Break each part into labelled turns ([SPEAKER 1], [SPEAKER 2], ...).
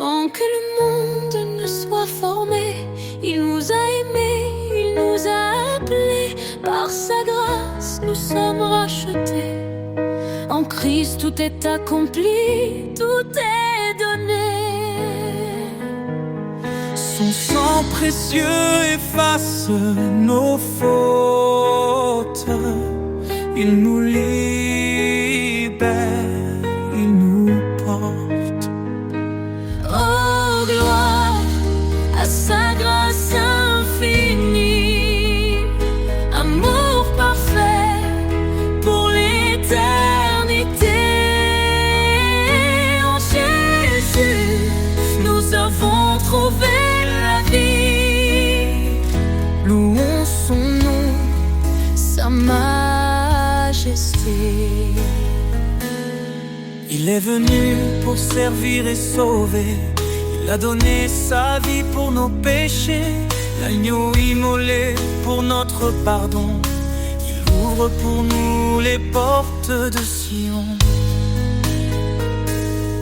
[SPEAKER 1] Avant que le monde ne soit formé, il nous a aimés, il nous a appelés. Par sa grâce, nous sommes rachetés. En Christ, tout est accompli, tout est donné.
[SPEAKER 2] Son sang précieux efface nos fautes. Il nous libère, il nous porte.
[SPEAKER 1] Oh, gloire à sa grâce infinie, amour parfait pour l'éternité. En Jésus, nous avons trouvé la vie.
[SPEAKER 2] Louons son nom,
[SPEAKER 1] sa majesté.
[SPEAKER 2] il est venu pour servir et sauver. Il a donné sa vie pour nos péchés, l'agneau immolé pour notre pardon. Il ouvre pour nous les portes de Sion.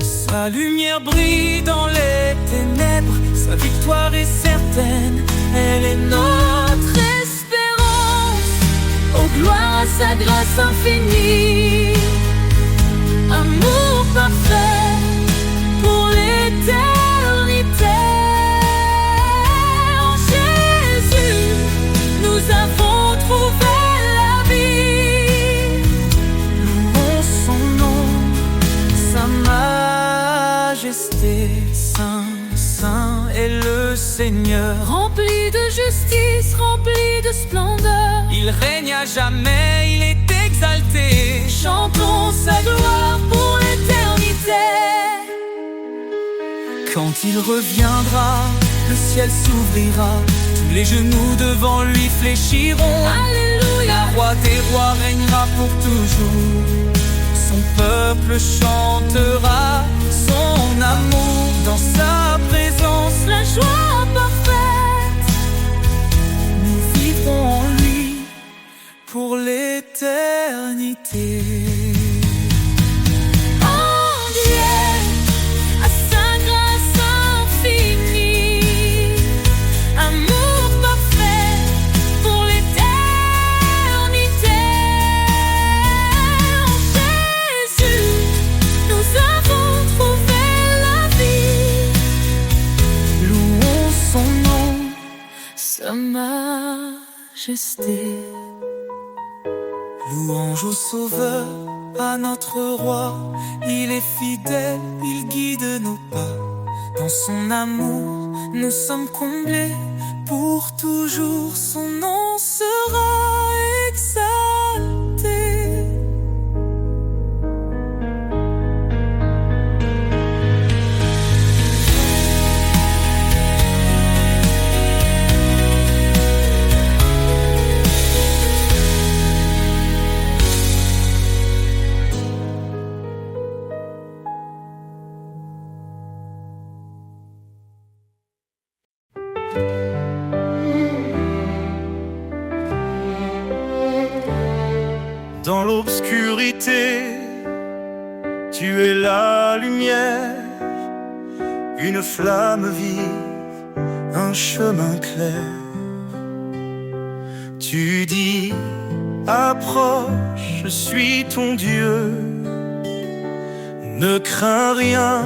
[SPEAKER 2] Sa lumière brille dans les ténèbres, sa victoire est certaine, elle est notre
[SPEAKER 1] Espérance, oh gloire à sa grâce infinie, amour parfait pour l'éternité. En Jésus, nous avons trouvé la vie.
[SPEAKER 2] Louons son nom, sa majesté. Saint, saint est le Seigneur,
[SPEAKER 1] Rempli de justice, rempli de splendeur,
[SPEAKER 2] il règne à jamais, il est exalté.
[SPEAKER 1] chantons sa gloire pour l'éternité.
[SPEAKER 2] Quand il reviendra, le ciel s'ouvrira, tous les genoux devant lui fléchiront.
[SPEAKER 1] Alléluia,
[SPEAKER 2] Le roi des rois régnera pour toujours, son peuple chantera son amour. Dans sa présence,
[SPEAKER 1] la joie parfaite.
[SPEAKER 2] nous vivrons en lui pour l'éternité.
[SPEAKER 1] Oh Dieu, à sa grâce infinie, amour parfait pour l'éternité. En Jésus, nous avons trouvé la vie.
[SPEAKER 2] Louons son nom,
[SPEAKER 1] Sa majesté.
[SPEAKER 2] louange au Sauveur, à notre Roi. Il est fidèle, il guide nos pas. Dans son amour, nous sommes comblés. Pour toujours, son nom sera exalté.
[SPEAKER 3] Dans l'obscurité, tu es la lumière, une flamme vive, un chemin clair. Tu dis, approche, je suis ton Dieu. Ne crains rien,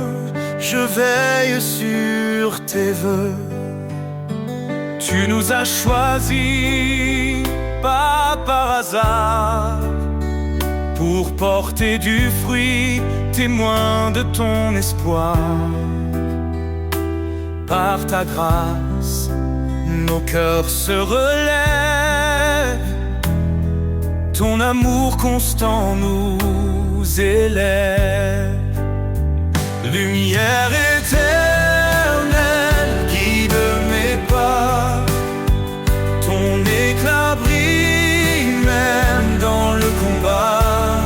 [SPEAKER 3] je veille sur tes vœux. Tu nous as choisis, pas par hasard, pour porter du fruit, témoin de ton espoir. Par ta grâce, nos cœurs se relèvent. Ton amour constant nous élève. Lumière éternelle, guide mes pas. Ton éclat brille même dans le combat.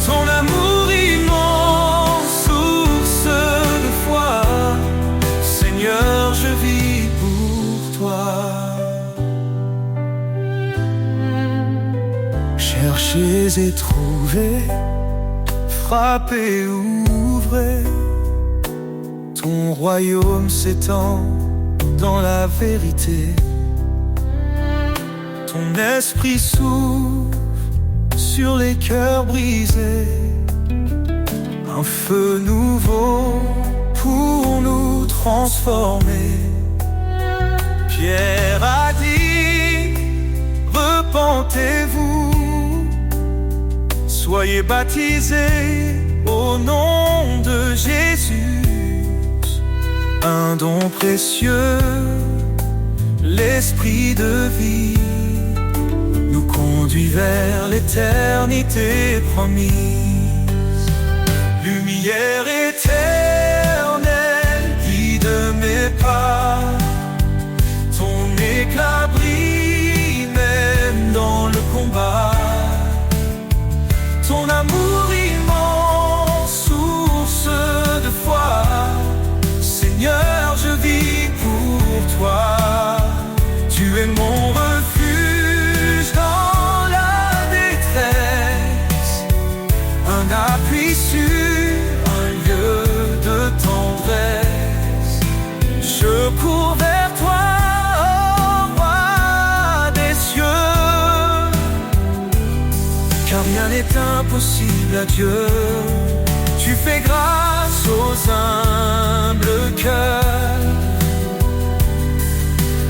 [SPEAKER 3] Ton amour immense, source de foi. Seigneur, je vis pour toi. Cherchez et trouvez, frappez, ouvrez. Ton royaume s'étend dans la vérité. Ton esprit souffle sur les cœurs brisés. Un feu nouveau pour nous transformer. Pierre a dit, repentez-vous, soyez baptisés au nom de Jésus. Un don précieux, l'esprit de vie, nous conduit vers l'éternité promise. Lumière éternelle, guide mes pas. Ton éclat brille même dans le combat. Ton amour immense, source de foi. Seigneur, je vis pour toi. Tu es mon refuge dans la détresse, un appui sûr, un lieu de tendresse. Je cours vers toi, ô roi des cieux, car rien n'est impossible à Dieu. Tu fais grâce aux humbles cœurs.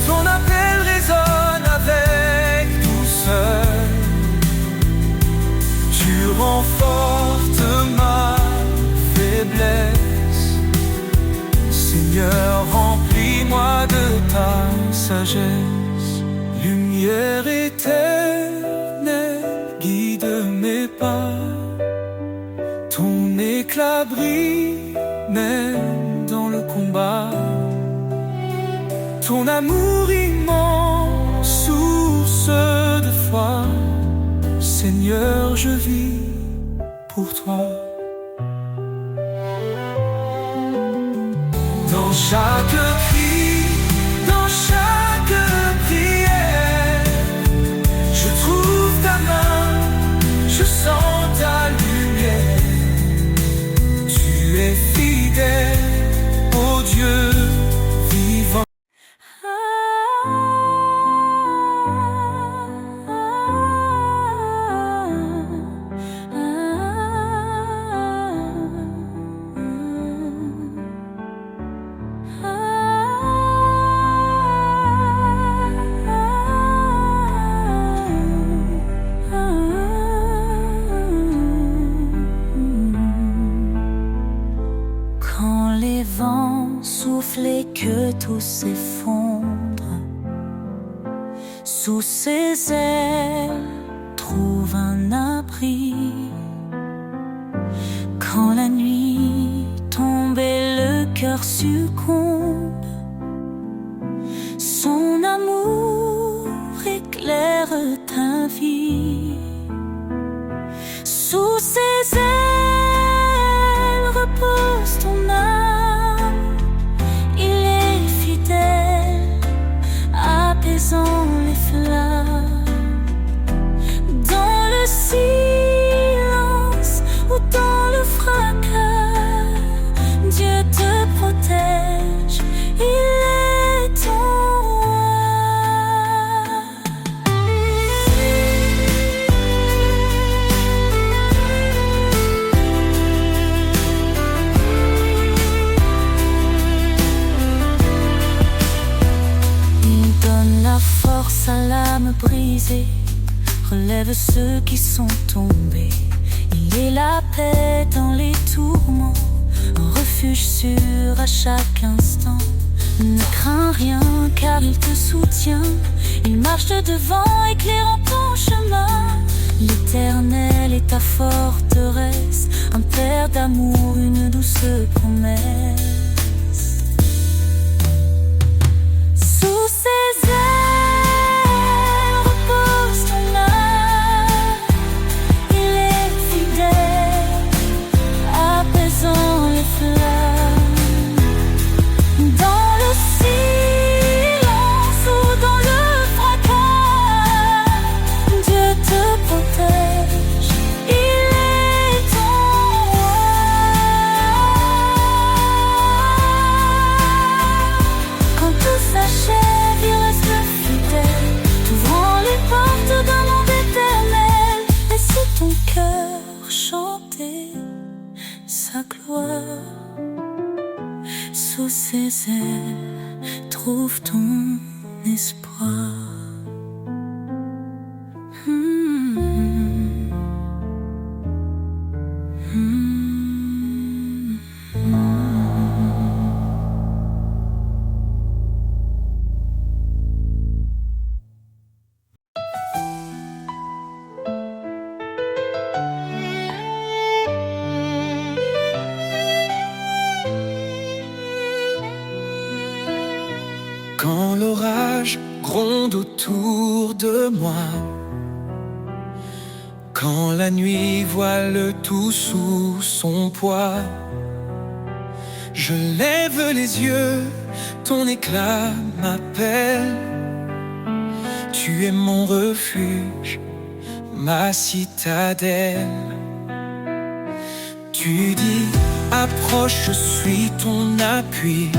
[SPEAKER 3] Ton appel résonne avec douceur. Tu renforces ma faiblesse. Seigneur, remplis-moi de ta sagesse. Lumière éternelle, guide mes pas. Ton éclat brille même dans le combat. Ton amour immense, source de foi. Seigneur, je vis pour toi. Dans chaque cri, dans chaque prière, je trouve ta main, je sens ta lumière. Tu es fidèle, ô Dieu vivant.
[SPEAKER 1] Quand les vents soufflent et que tout s'effondre, sous ses ailes trouve un abri. Quand la nuit tombe et le cœur succombe, son amour éclaire ta vie. Sous ses ailes repose ton âme. Il est fidèle, apaisant les flammes. Dans le silence ou dans le fracas, Dieu te protège, il est ton force à l'âme brisée, relève ceux qui sont tombés. Il est la paix dans les tourments, un refuge sûr à chaque instant. Ne crains rien car il te soutient, il marche devant éclairant ton chemin. L'Éternel est ta forteresse, un père d'amour, une douce promesse. Sous ses ailes repose ton âme. Il est fidèle, apaisant les flammes. Dans le silence ou dans le fracas, Dieu te protège, il est ton roi. misère, trouve ton espoir.
[SPEAKER 3] Quand l'orage gronde autour de moi, quand la nuit voile tout sous son poids, je lève les yeux, ton éclat m'appelle. Tu es mon refuge, ma citadelle. Tu dis, approche, je suis ton appui.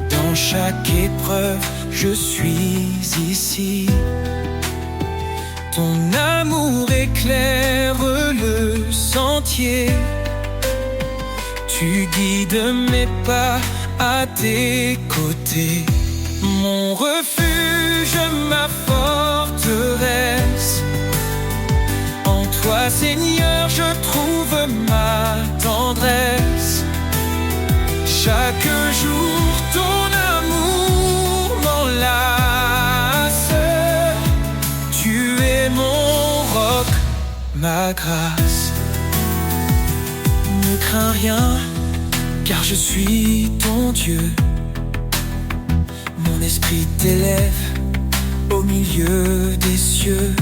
[SPEAKER 3] Dans chaque épreuve, je suis ici. Ton amour éclaire le sentier. Tu guides mes pas à tes côtés. Mon refuge, ma forteresse. En toi, Seigneur, je trouve ma tendresse. Chaque jour, ton amour m'enlace. Tu es mon roc, ma grâce. Ne crains rien, car je suis ton Dieu. Mon esprit t'élève au milieu des cieux.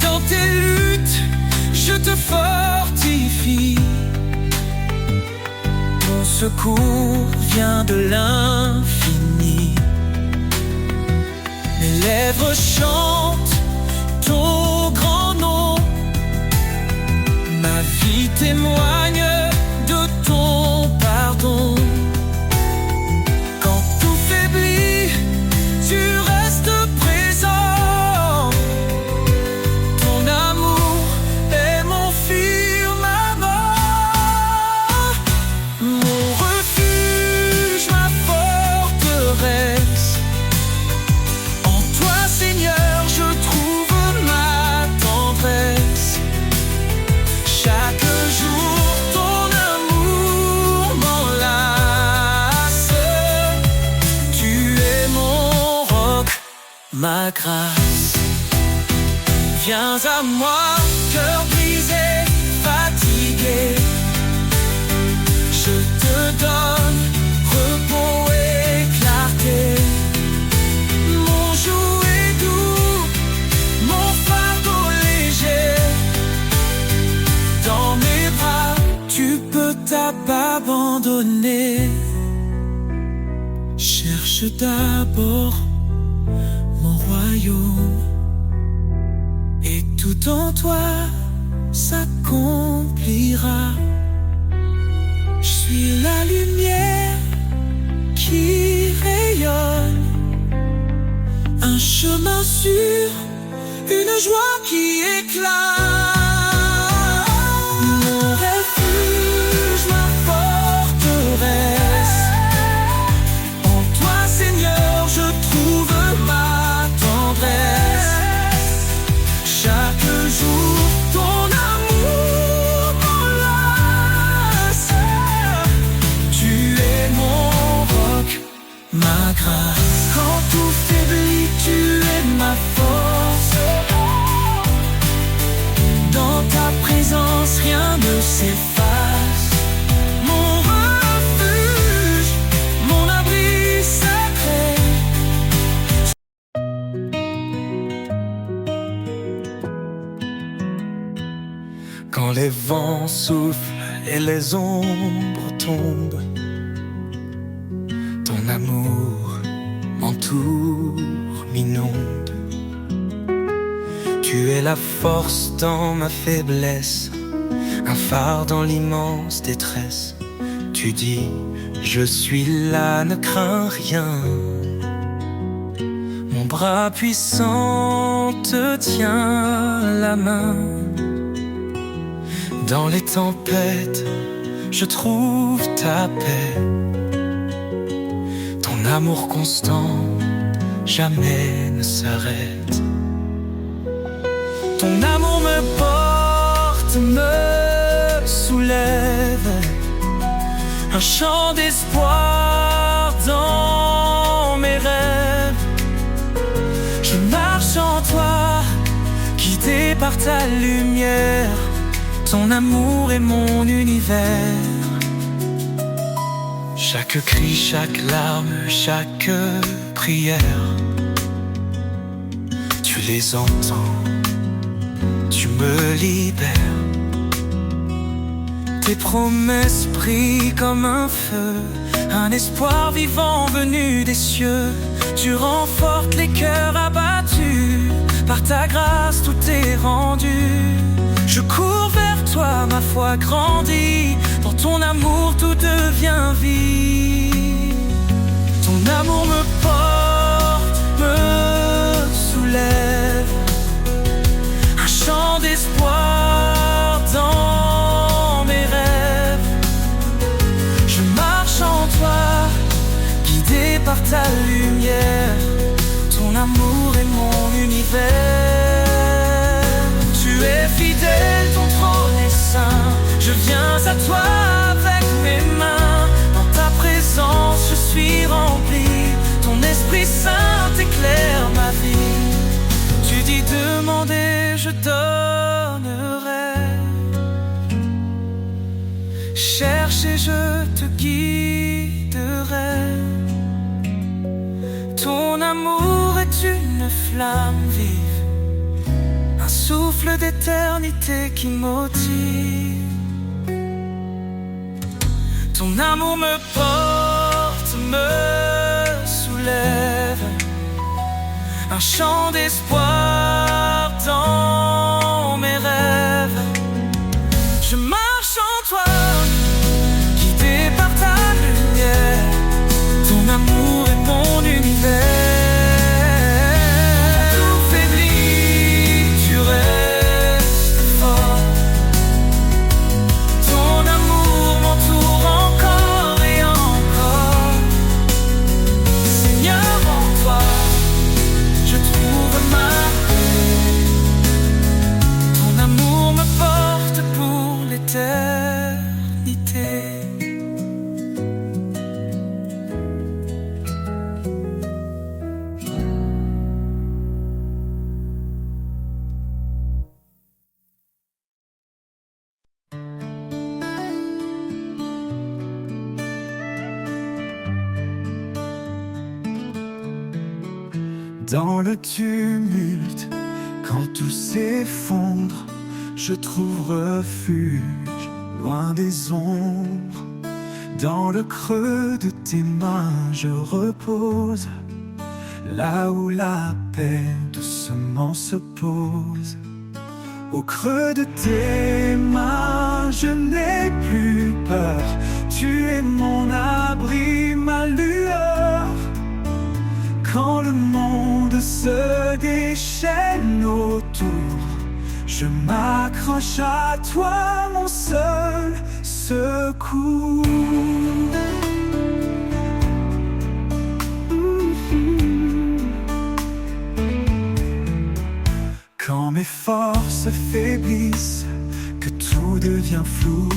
[SPEAKER 3] Dans tes luttes, je te fortifie. Mon secours vient de l'infini. Mes lèvres chantent ton grand nom. Ma vie témoigne de ton pardon. Quand tout faiblit, tu restes présent. Ton amour est mon firmament. Mon refuge, ma forteresse. En toi, Seigneur, je trouve ma tendresse. Chaque jour, ton amour m'enlace. Tu es mon roc, ma grâce. Viens à moi, cœur brisé, fatigué. Je te donne repos et clarté. Mon joug est doux, mon fardeau léger. Dans mes bras, tu peux t'abandonner. Cherche d'abord mon royaume, et tout en toi s'accomplira. Je suis la lumière qui rayonne, un chemin sûr, une joie qui éclate. Mon refuge, ma forteresse. En toi, Seigneur, je trouve ma tendresse. Chaque jour, ton amour m'enlace. Tu es mon roc, ma grâce. Quand tout faiblit, tu es ma force. Dans ta présence, rien ne s'efface. Mon refuge, mon abri sacré. Quand les vents soufflent et les ombres tombent, ton amour m'entoure, m'inonde. Tu es la force dans ma faiblesse, un phare dans l'immense détresse. Tu dis, je suis là, ne crains rien. Mon bras puissant te tient la main. Dans les tempêtes, je trouve ta paix. Ton amour constant jamais ne s'arrête. Ton amour me porte, me soulève, un chant d'espoir dans mes rêves. Je marche en toi, guidé par ta lumière. Ton amour est mon univers. Chaque cri, chaque larme, chaque prière, tu les entends, tu me libères. Tes promesses brillent comme un feu, un espoir vivant venu des cieux. Tu renforces les cœurs abattus, par ta grâce tout est rendu. Je cours vers toi, ma foi grandit, dans ton amour tout devient vie. Ton amour me porte, me soulève, un chant d'espoir dans mes rêves. Je marche en toi, guidé par ta lumière. Ton amour est mon univers. Tu es fidèle, ton trône est saint. Je viens à toi avec mes mains. Dans ta présence je suis rempli. Ton Esprit Saint éclaire ma vie. Tu dis demander, je donnerai. Cherche et je te guiderai. Ton amour est une flamme vive, un souffle d'éternité qui motive. Ton amour me porte, me soulève, un chant d'espoir dans mes rêves. Je marche en toi, guidé par ta lumière. Ton amour est mon univers.
[SPEAKER 2] Dans le tumulte, quand tout s'effondre, je trouve refuge loin des ombres. Dans le creux de tes mains, je repose, là où la paix doucement se pose. Au creux de tes mains, je n'ai plus peur. Tu es mon abri, ma lueur. Quand le monde se déchaîne autour, je m'accroche à toi, mon seul secours. Quand mes forces faiblissent, que tout devient flou,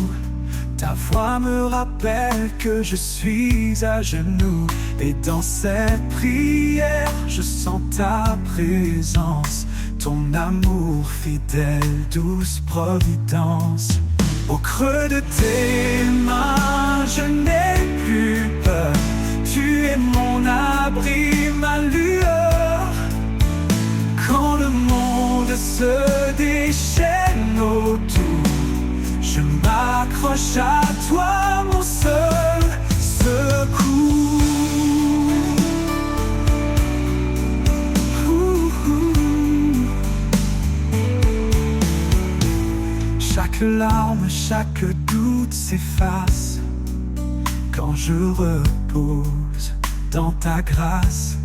[SPEAKER 2] ta voix me rappelle que je suis à genoux. Et dans cette prière, je sens ta présence, ton amour fidèle, douce providence. Au creux de tes mains, je n'ai plus peur. Tu es mon abri, ma lueur. Quand le monde se déchaîne autour, je m'accroche à toi, mon seul secours. Chaque larme, chaque doute s'efface quand je repose dans ta grâce.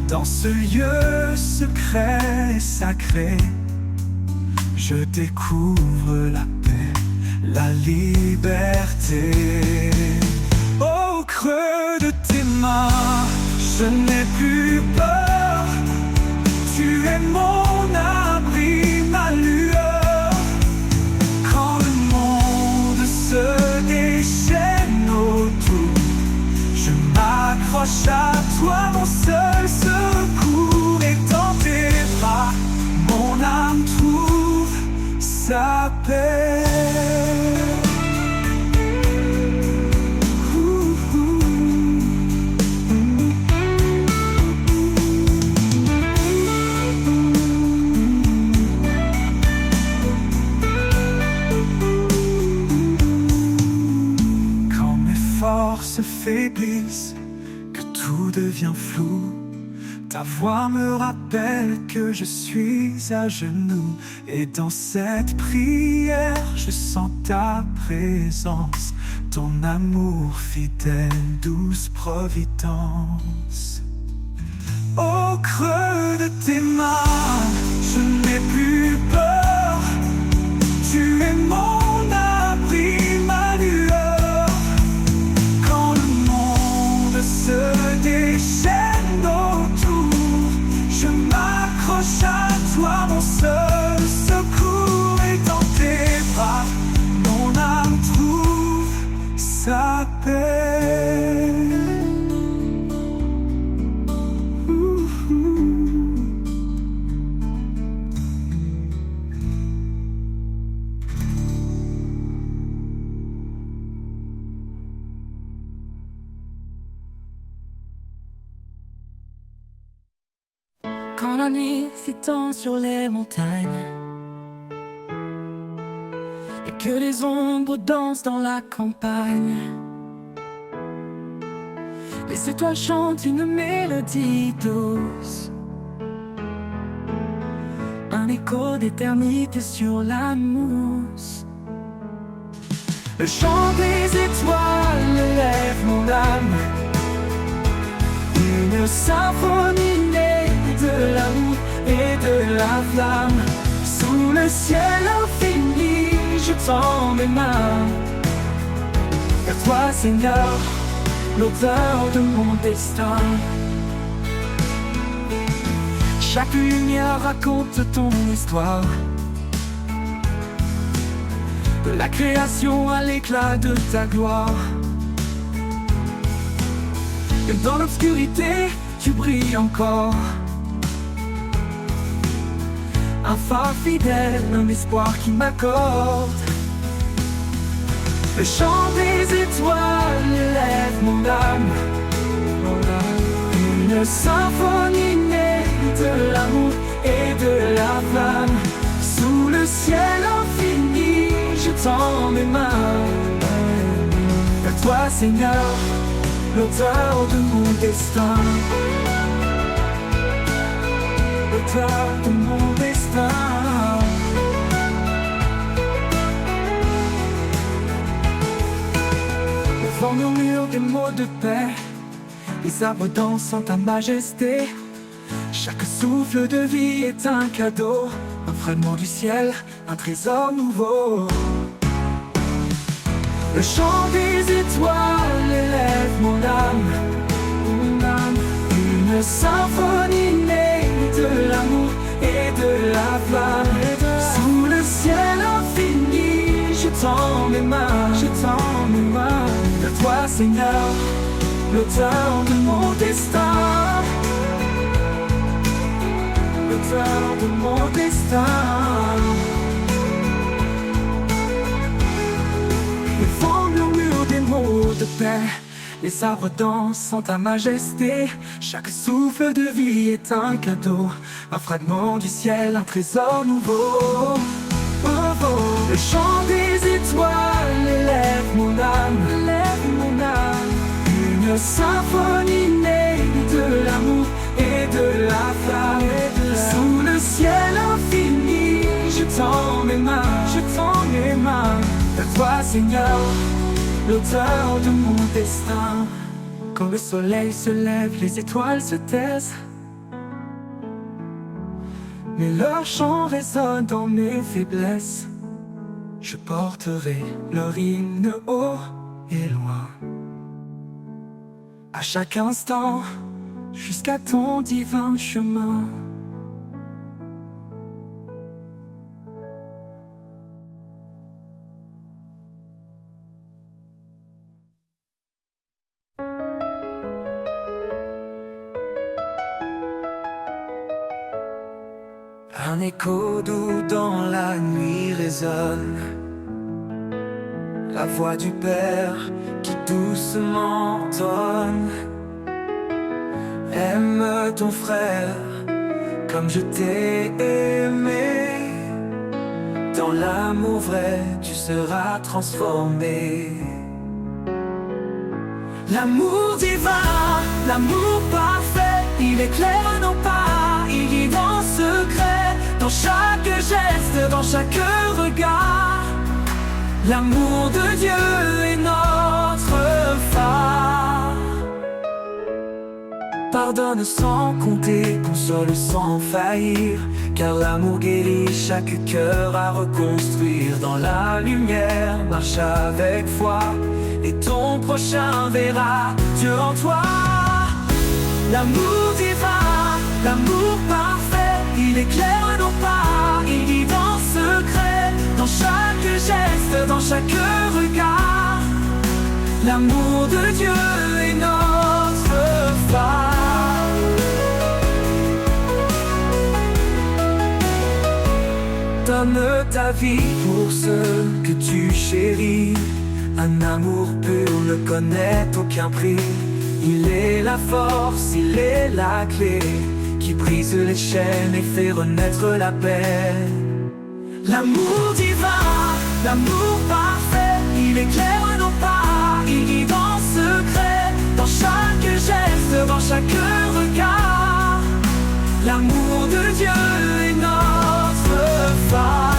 [SPEAKER 2] Dans ce lieu secret et sacré, je découvre la paix,
[SPEAKER 3] la liberté. Au creux de tes mains, je n'ai plus peur. Tu es mon abri, ma lueur. Quand le monde se déchaîne autour, je m'accroche à toi, mon seul secours. Et dans tes bras, mon âme trouve sa paix. Quand mes forces faiblissent, que tout devient flou, ta voix me rappelle que je suis à genoux. Et dans cette prière, je sens ta présence, ton amour fidèle, douce providence. Au creux de tes mains, je n'ai plus peur. Tu es mon abri, ma lueur. Quand le monde se déchaîne autour, je m'accroche à toi, mon seul secours. Et dans tes bras, mon âme trouve sa paix.
[SPEAKER 2] Quand la nuit s'étend sur les montagnes et que les ombres dansent dans la campagne, les étoiles chantent une mélodie douce, un écho d'éternité sur la mousse. Le chant des étoiles lève mon âme, une symphonie née de l'amour et de la flamme. Sous le ciel infini, je tends mes mains vers toi, Seigneur, l'auteur de mon destin. Chaque lumière raconte ton histoire, de la création à l'éclat de ta gloire. Et dans l'obscurité, tu brilles encore, un phare fidèle, un espoir qui m'accorde. Le chant des étoiles élève mon âme, une symphonie née de l'amour et de la flamme. Sous le ciel infini, je tends mes mains vers toi, Seigneur, l'auteur de mon destin. L'auteur de mon destin. Le vent murmure des mots de paix, les arbres dansent en ta majesté. Chaque souffle de vie est un cadeau, un fragment du ciel, un trésor nouveau. Le chant des étoiles élève mon âme, une symphonie née de l'amour et de la flamme. Sous le ciel infini, je tends mes mains, vers toi, Seigneur, l'auteur de mon destin, l'auteur de mon destin. Le vent murmure des mots de paix, les arbres dansent en ta majesté. Chaque souffle de vie est un cadeau, un fragment du ciel, un trésor nouveau. Oh, oh. Le chant des étoiles élève mon âme, une symphonie née de l'amour et de la flamme. Sous le ciel infini, je tends mes mains vers toi, Seigneur, l'auteur de mon destin. Quand le soleil se lève, les étoiles se taisent, mais leur chant résonne dans mes faiblesses.
[SPEAKER 3] Je porterai leur hymne haut et loin, à chaque instant, jusqu'à ton divin chemin. Un écho doux dans la nuit résonne, la voix du Père qui doucement tonne. Aime ton frère comme je t'ai aimé, dans l'amour vrai tu seras transformé. L'amour divin, l'amour parfait, il éclaire nos pas, il guide en secret, dans chaque geste, dans chaque regard. L'amour de Dieu est notre phare. Pardonne sans compter, console sans faillir, car l'amour guérit chaque cœur à reconstruire. Dans la lumière, marche avec foi, et ton prochain verra Dieu en toi. L'amour divin, l'amour parfait, il éclaire nos pas, il guide en secret, dans chaque geste, dans chaque regard. L'amour de Dieu est notre phare. Donne ta vie pour ceux que tu chéris. Un amour pur ne connaît aucun prix. Il est la force, il est la clé qui brise les chaînes et fait renaître la paix. L'amour divin, l'amour parfait, il éclaire nos pas, il guide en secret, dans chaque geste, dans chaque regard. L'amour de Dieu est notre phare.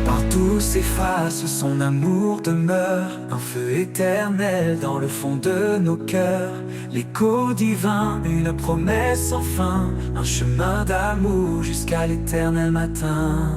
[SPEAKER 3] Partout s'efface, son amour demeure, un feu éternel dans le fond de nos cœurs. L'écho divin, une promesse sans fin, un chemin d'amour jusqu'à l'éternel matin.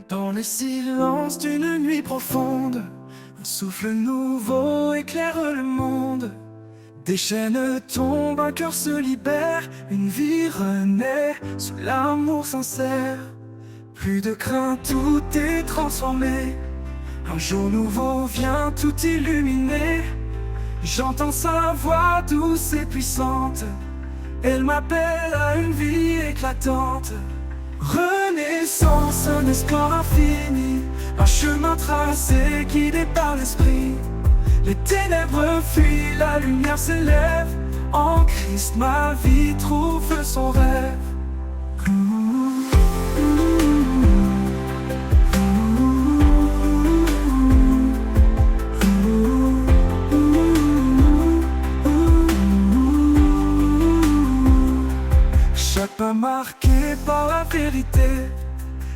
[SPEAKER 3] Dans le silence d'une nuit profonde, un souffle nouveau éclaire le monde. Des chaînes tombent, un cœur se libère, une vie renaît sous l'amour sincère. Plus de crainte, tout est transformé. Un jour nouveau vient tout illuminer. J'entends sa voix douce et puissante. Elle m'appelle à une vie éclatante. Renaissance, un espoir infini, un chemin tracé guidé par l'esprit. Les ténèbres fuient, la lumière s'élève. En Christ ma vie trouve son rêve. Chaque pas marqué par la vérité,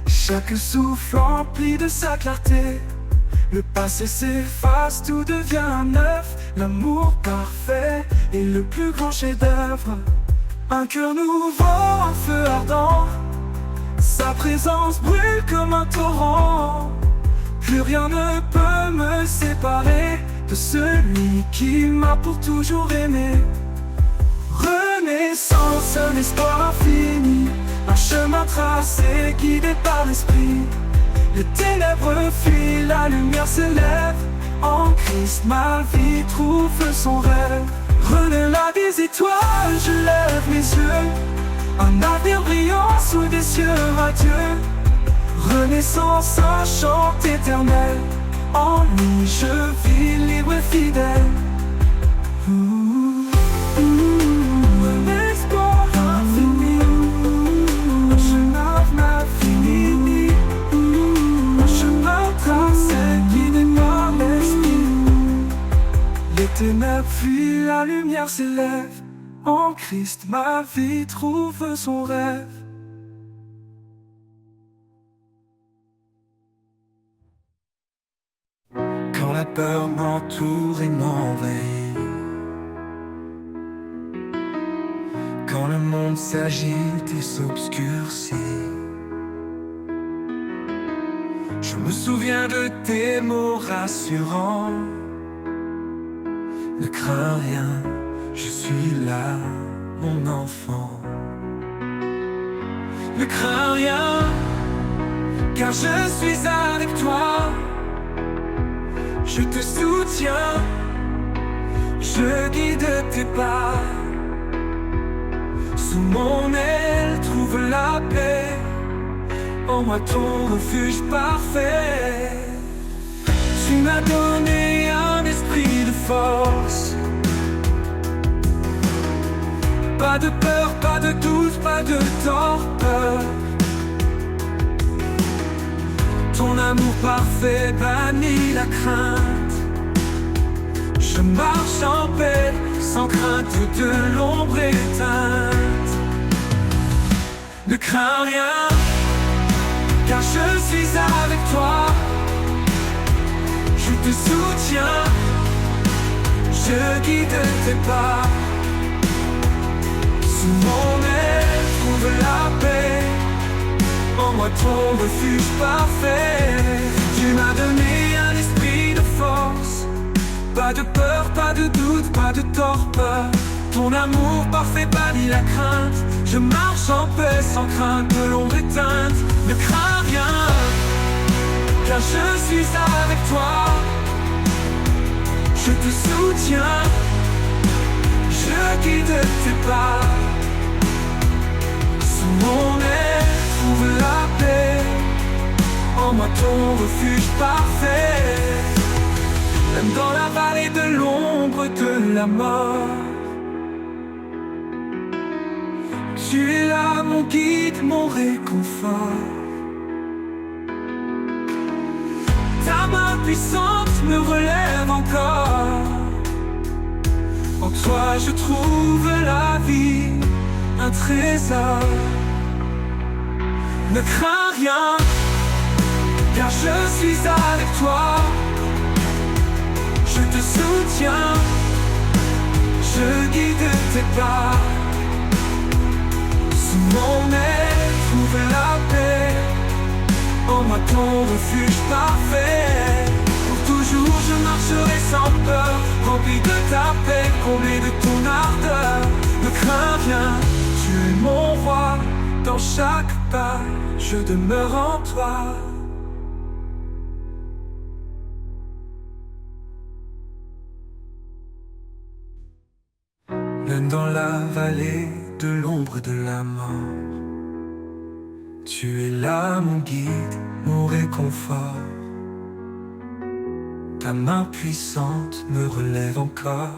[SPEAKER 3] chaque souffle empli de sa clarté. Le passé s'efface, tout devient neuf. L'amour parfait est le plus grand chef-d'œuvre. Un cœur nouveau, un feu ardent. Sa présence brûle comme un torrent. Plus rien ne peut me séparer de celui qui m'a pour toujours aimé. Renaissance, un espoir infini, un chemin tracé guidé par l'esprit. Les ténèbres fuient, la lumière s'élève. En Christ ma vie trouve son rêve. Renaît la des étoiles, je lève mes yeux. Un avenir brillant sous des cieux radieux. Renaissance, un chant éternel. En lui je vis libre et fidèle. pluie, la lumière s'élève. En Christ, ma vie trouve son rêve. Quand la peur m'entoure et m'envahit, quand le monde s'agite et s'obscurcit, je me souviens de tes mots rassurants. Ne crains rien, je suis là, mon enfant. Ne crains rien, car je suis avec toi. Je te soutiens, je guide tes pas. Sous mon aile, trouve la paix. En moi ton refuge parfait. Tu m'as donné un esprit de force. Pas de peur, pas de doute, pas de torpeur. Ton amour parfait bannit la crainte. Je marche en paix, sans crainte de l'ombre éteinte. Ne crains rien, car je suis avec toi. Je te soutiens, je guide tes pas. Sous mon aile, trouve la paix. En moi ton refuge parfait. Tu m'as donné un esprit de force. Pas de peur, pas de doute, pas de torpeur. Ton amour parfait bannit la crainte. Je marche en paix sans crainte de l'ombre éteinte. Ne crains rien, car je suis avec toi. Je te soutiens, je guide tes pas. Sous mon aile, trouve la paix. En moi ton refuge parfait. Même dans la vallée de l'ombre de la mort, tu es là, mon guide, mon réconfort. Ta main puissante me relève encore. En toi je trouve la vie, un trésor. Ne crains rien, car je suis avec toi. Je te soutiens, je guide tes pas. Sous mon aile, trouve la paix. En moi ton refuge parfait. Pour toujours je marcherai sans peur, rempli de ta paix, comblé de ton ardeur. Ne crains rien, tu es mon roi. Dans chaque pas, je demeure en toi. Même dans la vallée de l'ombre de la mort, tu es là, mon guide, mon réconfort. Ta main puissante me relève encore.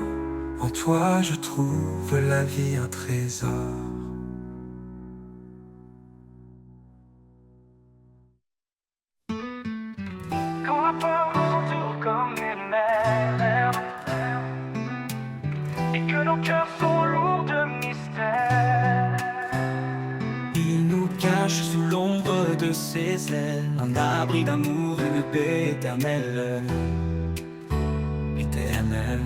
[SPEAKER 3] En toi je trouve la vie, un trésor. Quand la peur nous entoure comme une mer, et que nos cœurs sont lourds de mystère, il nous cache sous l'ombre de ses ailes, un abri d'amour et de paix éternelle. Éternelle.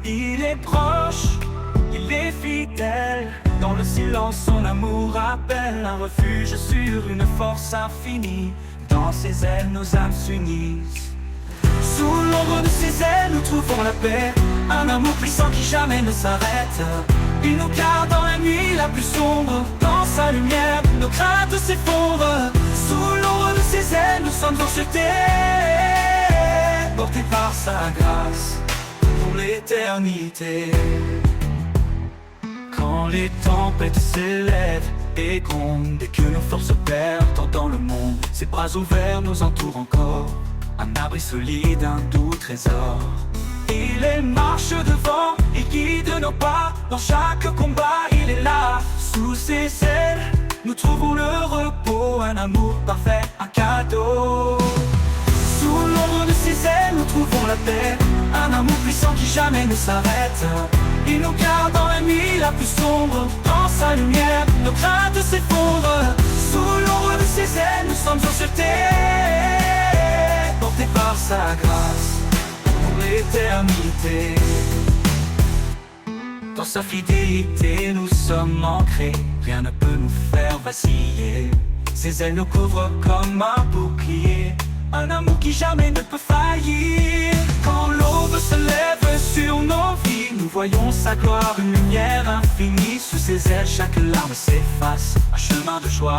[SPEAKER 3] Il est proche, il est fidèle. Dans le silence, son amour appelle un refuge sur une force infinie. Dans ses ailes, nos âmes s'unissent. Sous l'ombre de ses ailes, nous trouvons la paix. Un amour puissant qui jamais ne s'arrête. Il nous garde dans la nuit la plus sombre. Dans sa lumière, nos craintes s'effondrent. Sous l'ombre de ses ailes, nous sommes en sûreté, portés par sa grâce pour l'éternité. Quand les tempêtes s'élèvent et grondent, et que nos forces perdent dans le monde, ses bras ouverts nous entourent encore, un abri solide, un doux trésor. Il est marche devant et guide nos pas. Dans chaque combat, il est là. Sous ses ailes, nous trouvons le repos, un amour parfait, un cadeau. Sous l'ombre de ses ailes, nous trouvons la paix, un amour puissant qui jamais ne s'arrête. Il nous garde dans la nuit la plus sombre. Dans sa lumière, nos craintes s'effondrent. Sous l'ombre de ses ailes, nous sommes en sûreté, portés par sa grâce pour l'éternité. Dans sa fidélité, nous sommes ancrés. Rien ne peut nous faire vaciller. Ses ailes nous couvrent comme un bouclier. Un amour qui jamais ne peut faillir. Quand l'aube se lève sur nos vies, nous voyons sa gloire, une lumière infinie. Sous ses ailes, chaque larme s'efface. Un chemin de joie,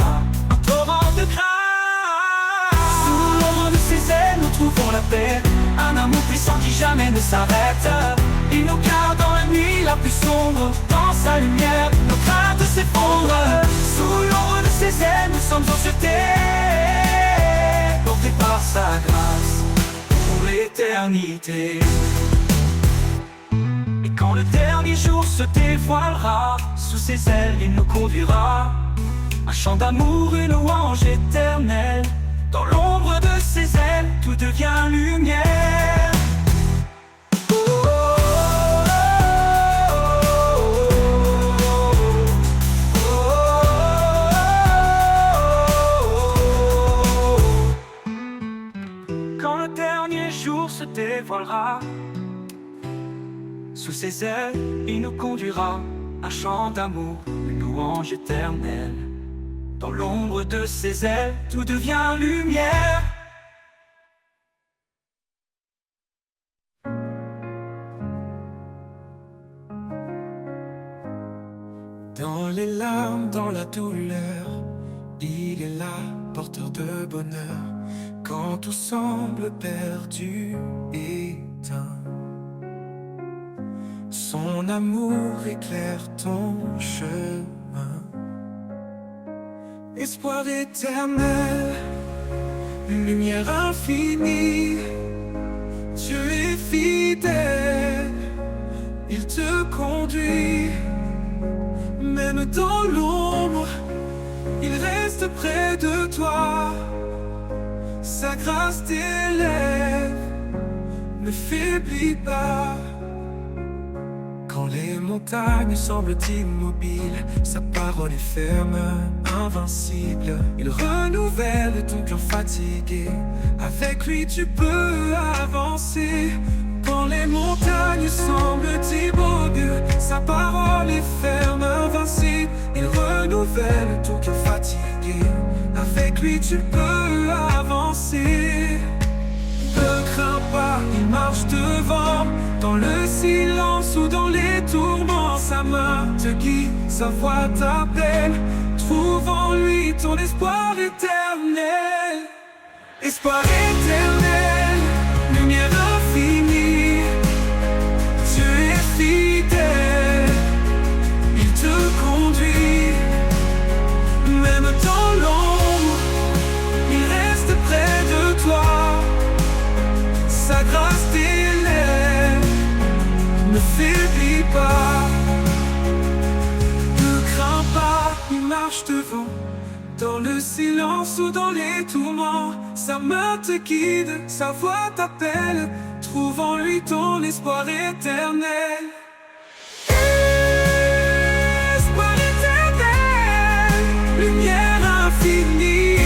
[SPEAKER 3] un torrent de grâce. Sous l'ombre de ses ailes, nous trouvons la paix. Un amour puissant qui jamais ne s'arrête. Il nous garde dans la nuit la plus sombre. Dans sa lumière, nos craintes s'effondrent. Sous l'ombre de ses ailes, nous sommes en sûreté, portés par sa grâce pour l'éternité. Et quand le dernier jour se dévoilera, sous ses ailes il nous conduira. Un chant d'amour, une louange éternelle. Dans l'ombre de ses ailes, tout devient lumière. Quand le dernier jour se dévoilera, sous ses ailes, il nous conduira. Un chant d'amour, une louange éternelle. Dans l'ombre de ses ailes, tout devient lumière. Dans les larmes, dans la douleur, il est là, porteur de bonheur. Quand tout semble perdu, éteint, son amour éclaire ton chemin. Espoir éternel, lumière infinie. Dieu est fidèle, il te conduit. Même dans l'ombre, il reste près de toi. Sa grâce t'élève, ne faiblis pas. Quand les montagnes semblent immobiles, sa parole est ferme, invincible. Il renouvelle ton cœur fatigué. Avec lui tu peux avancer. Quand les montagnes semblent immobiles, sa parole est ferme, invincible. Il renouvelle ton cœur fatigué. Avec lui tu peux avancer. Ne crains pas, il marche devant. Dans le silence ou dans les tourments, sa main te guide, sa voix t'appelle. Trouve en lui ton espoir éternel. Espoir éternel, lumière infinie. Dieu est fidèle, il te conduit. Même dans l'ombre, il reste près de toi. Sa grâce t'élève, ne faiblis pas. Ne crains pas, il marche devant. Dans le silence ou dans les tourments, sa main te guide, sa voix t'appelle. Trouve en lui ton espoir éternel. Espoir éternel, lumière infinie.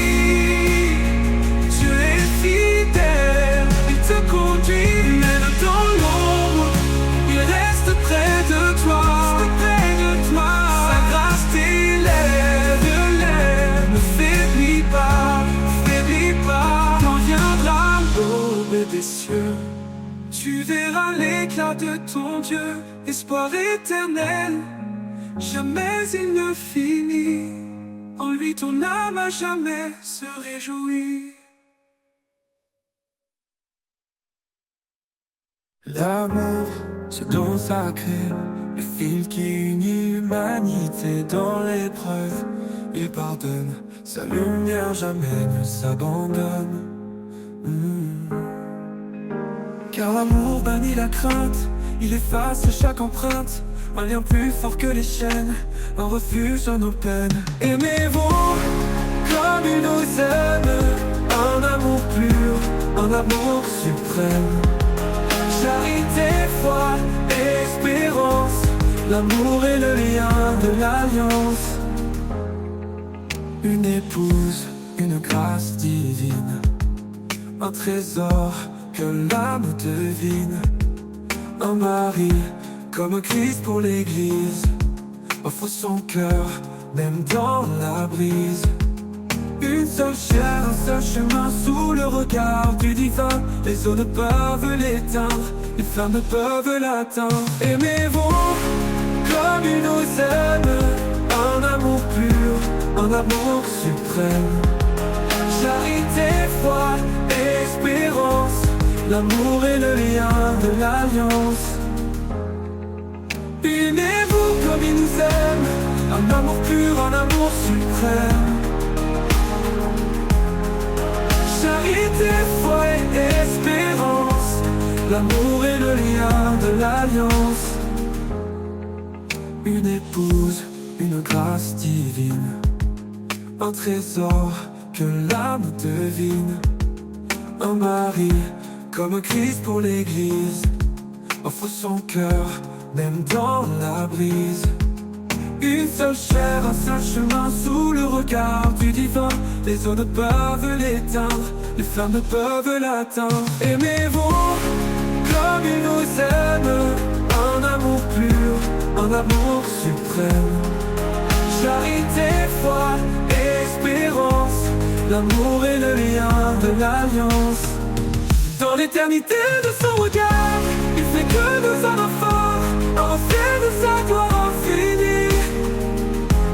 [SPEAKER 3] Dieu est fidèle, il te conduit. Même dans l'ombre, il reste près de toi. Sa grâce t'élève, ne faiblis pas. Quand viendra l'aube des cieux, tu verras l'éclat de ton Dieu. Espoir éternel, jamais il ne finit. En lui ton âme à jamais se réjouit. L'amour, ce don sacré, le fil qui unit l'humanité dans l'épreuve. Il pardonne, sa lumière jamais ne s'abandonne. Car l'amour bannit la crainte, il efface chaque empreinte. Un lien plus fort que les chaînes, un refuge dans nos peines. Aimez-vous comme il nous aime, un amour pur, un amour suprême. Charité, foi, espérance, l'amour est le lien de l'alliance. Une épouse, une grâce divine, un trésor que l'âme devine. Un mari comme un Christ pour l'église, offre son cœur même dans la brise. Une seule chair, un seul chemin sous le regard du divin. Les eaux ne peuvent l'éteindre, les flammes ne peuvent l'atteindre. Aimez-vous comme il nous aime, un amour pur, un amour suprême. Charité, foi, espérance, l'amour est le lien de l'alliance. Aimez-vous comme il nous aime, un amour pur, un amour suprême. Charité, foi et espérance, l'amour est le lien de l'alliance. Une épouse, une grâce divine, un trésor que l'âme devine. Un mari comme un Christ pour l'église, offre son cœur même dans la brise. Une seule chair, un seul chemin sous le regard du divin. Les eaux ne peuvent l'éteindre, les flammes ne peuvent l'atteindre. Aimez-vous comme il nous aime, un amour pur, un amour suprême. Charité, foi, espérance, l'amour est le lien de l'alliance. Dans l'éternité de son regard, il fait que nous en forts, un reflet de sa gloire infinie.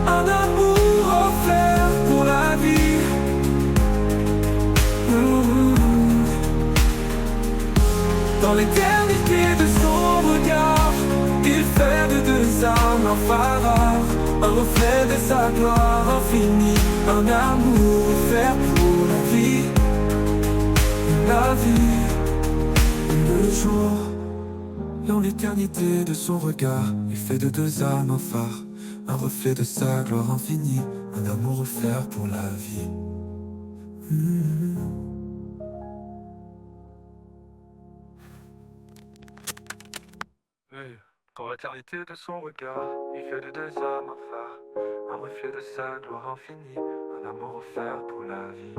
[SPEAKER 3] Un amour offert pour la vie. Dans l'éternité de son regard, il fait de deux âmes un phare, un reflet de sa gloire infinie. Un amour offert pour la vie. La vie, le jour. Dans l'éternité de son regard, il fait de deux âmes un phare, un reflet de sa gloire infinie, un amour offert pour la vie. Dans l'éternité de son regard, il fait de deux âmes un phare, un reflet de sa gloire infinie, un amour offert pour la vie.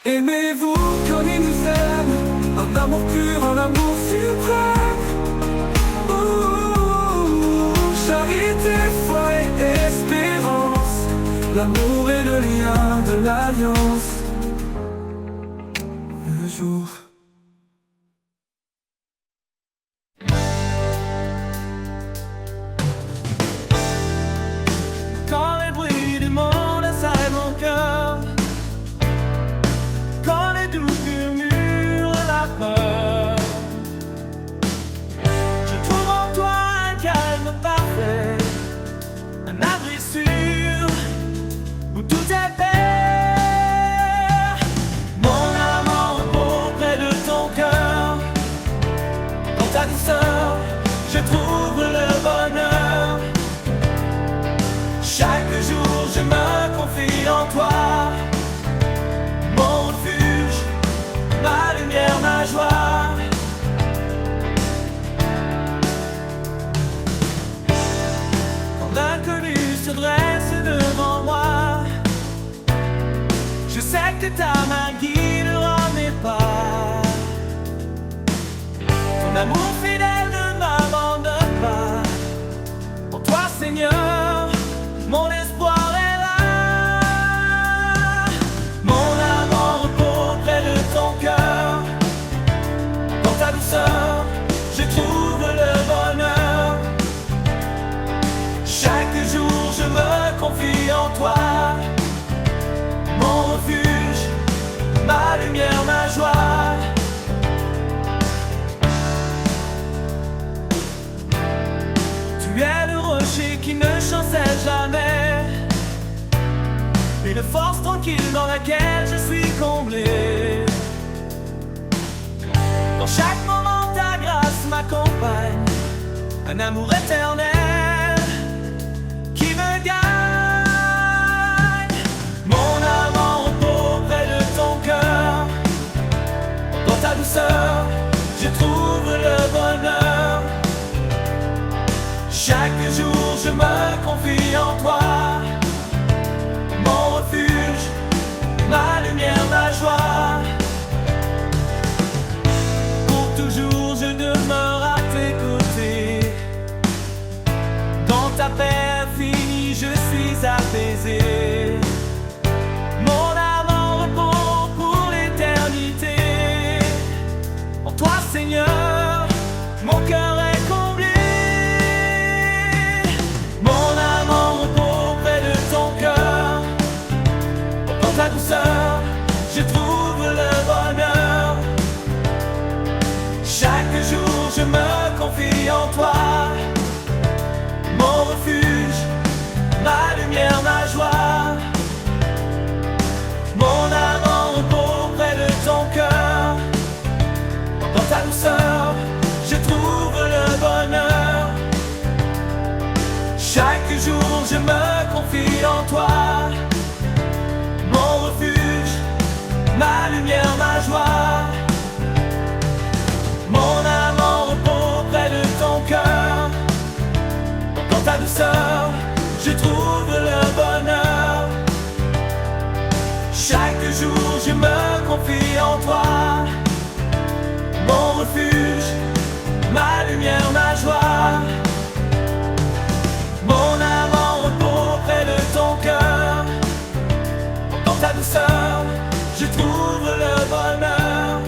[SPEAKER 3] Aimez-vous comme il nous aime, un amour pur, un amour suprême. Charité, foi et espérance, l'amour est le lien de l'alliance. Le jour.
[SPEAKER 2] Quand les bruits du monde assaillent mon cœur, quand les doutes murmurent la peur, je trouve en toi un calme parfait, un abri sûr où tout est paix. Mon âme repos près de ton cœur, dans ta douceur, je trouve le bonheur. Chaque jour je me confie en toi, mon refuge, ma lumière, ma joie. Quand l'inconnu se dresse devant moi, je sais que ta main guidera mes pas. Ton amour fidèle ne m'abandonne pas. Pour toi, Seigneur, mon espoir est là. Mon âme en repos près de ton cœur, dans ta douceur, je trouve le bonheur. Chaque jour je me confie en toi, mon refuge, ma lumière, ma joie. Tu es le rocher qui ne chancelle jamais, une force tranquille dans laquelle je suis comblé. Dans chaque moment ta grâce m'accompagne, un amour éternel qui me gagne. Mon âme en repos près de ton cœur, dans ta douceur, je je trouve le bonheur. Chaque jour je me confie en toi, mon refuge, ma lumière, ma joie. Pour toujours je demeure à tes côtés. Dans ta paix infinie je suis apaisé. Mon âme en repos pour l'éternité. En toi Seigneur, mon cœur est comblé. Mon âme en repos près de ton cœur. Dans ta douceur, je trouve le bonheur. Chaque jour je me confie en toi, mon refuge, ma lumière, ma joie. Mon âme en repos près de ton cœur. Dans ta douceur, je trouve le bonheur. Chaque jour je me confie en toi, mon refuge, ma lumière, ma joie. Mon âme en repos près de ton cœur. Dans ta douceur, je trouve le bonheur. Chaque jour je me confie en toi, mon refuge, ma lumière, ma joie. Mon âme en repos près de ton cœur. Dans ta douceur, je trouve le bonheur.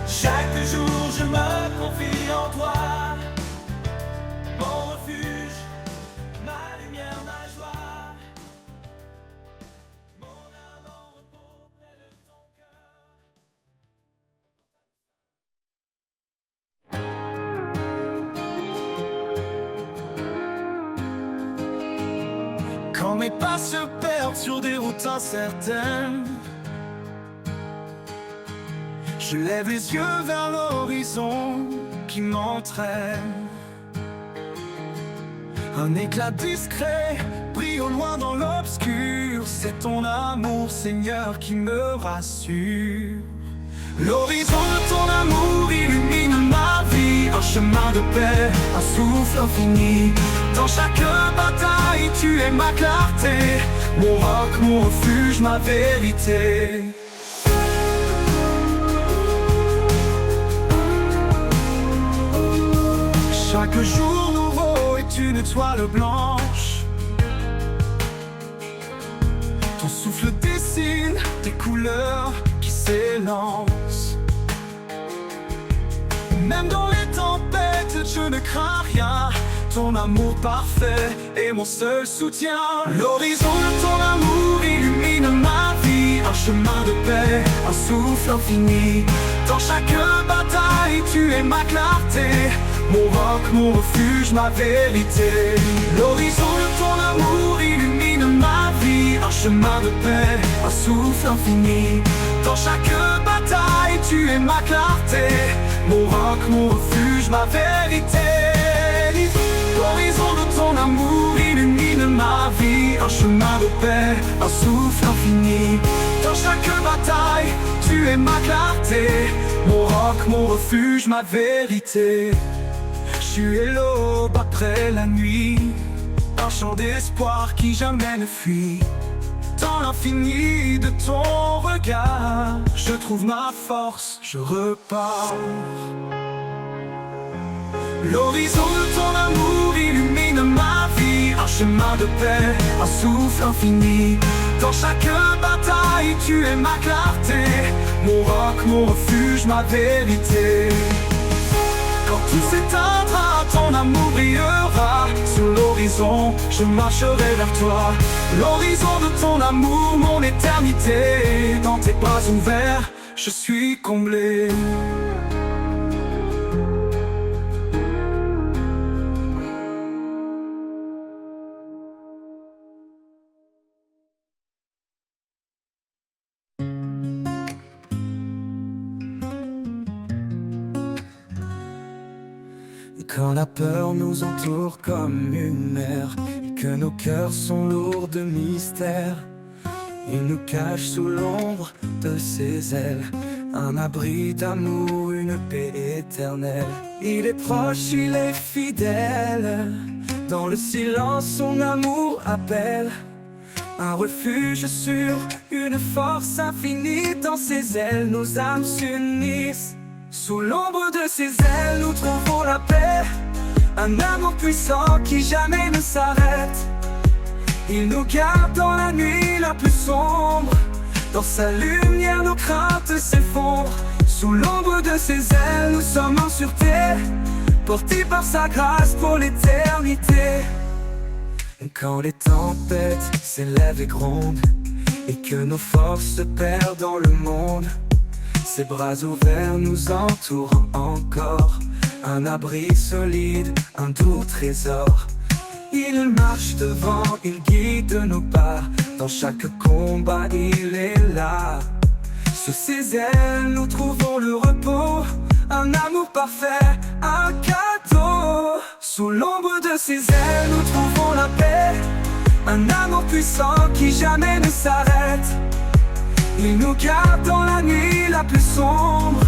[SPEAKER 2] Chaque jour je me confie en toi, mon refuge, ma lumière, ma joie. Mon âme en repos près de ton cœur.
[SPEAKER 3] Quand mes pas se perdent sur des routes incertaines, je lève les yeux vers l'horizon qui m'entraîne. Un éclat discret brille au loin dans l'obscur. C'est ton amour, Seigneur, qui me rassure. L'horizon de ton amour illumine ma vie. Un chemin de paix, un souffle infini. Dans chaque bataille, tu es ma clarté. Mon roc, mon refuge, ma vérité. Chaque jour nouveau est une étoile blanche. Ton souffle dessine des couleurs qui s'élancent. Même dans les tempêtes, je ne crains rien. Ton amour parfait est mon seul soutien. L'horizon de ton amour illumine ma vie. Un chemin de paix, un souffle infini. Dans chaque bataille, tu es ma clarté. Mon roc, mon refuge, ma vérité. L'horizon de ton amour illumine ma vie. Un chemin de paix, un souffle infini. Dans chaque bataille, tu es ma clarté. Mon roc, mon refuge, ma vérité. L'horizon de ton amour illumine ma vie. Un chemin de paix, un souffle infini. Dans chaque bataille, tu es ma clarté. Mon roc, mon refuge, ma vérité. Tu es l'aube après la nuit, un chant d'espoir qui jamais ne fuit. Dans l'infini de ton regard, je trouve ma force, je repars. L'horizon de ton amour illumine ma vie. Un chemin de paix, un souffle infini. Dans chaque bataille, tu es ma clarté. Mon roc, mon refuge, ma vérité. Quand tout s'éteindra, ton amour brillera. Sur l'horizon, je marcherai vers toi. L'horizon de ton amour, mon éternité. Dans tes bras ouverts, je suis comblé. Quand la peur nous entoure comme une mer, et que nos cœurs sont lourds de mystère, il nous cache sous l'ombre de ses ailes. un abri d'amour, une paix éternelle. Il est proche, il est fidèle, dans le silence son amour appelle. Un refuge sûr, une force infinie, dans ses ailes nos âmes s'unissent. Sous l'ombre de ses ailes nous trouvons la paix, un amour puissant qui jamais ne s'arrête. Il nous garde dans la nuit la plus sombre, dans sa lumière nos craintes s'effondrent. Sous l'ombre de ses ailes nous sommes en sûreté, portés par sa grâce pour l'éternité. Quand les tempêtes s'élèvent et grondent, et que nos forces se perdent dans le monde, ses bras ouverts nous entourent encore, un abri solide, un doux trésor. Il marche devant, il guide nos pas, dans chaque combat il est là. Sous ses ailes nous trouvons le repos, un amour parfait, un cadeau. Sous l'ombre de ses ailes nous trouvons la paix, un amour puissant qui jamais ne s'arrête. Il nous garde dans la nuit la plus sombre,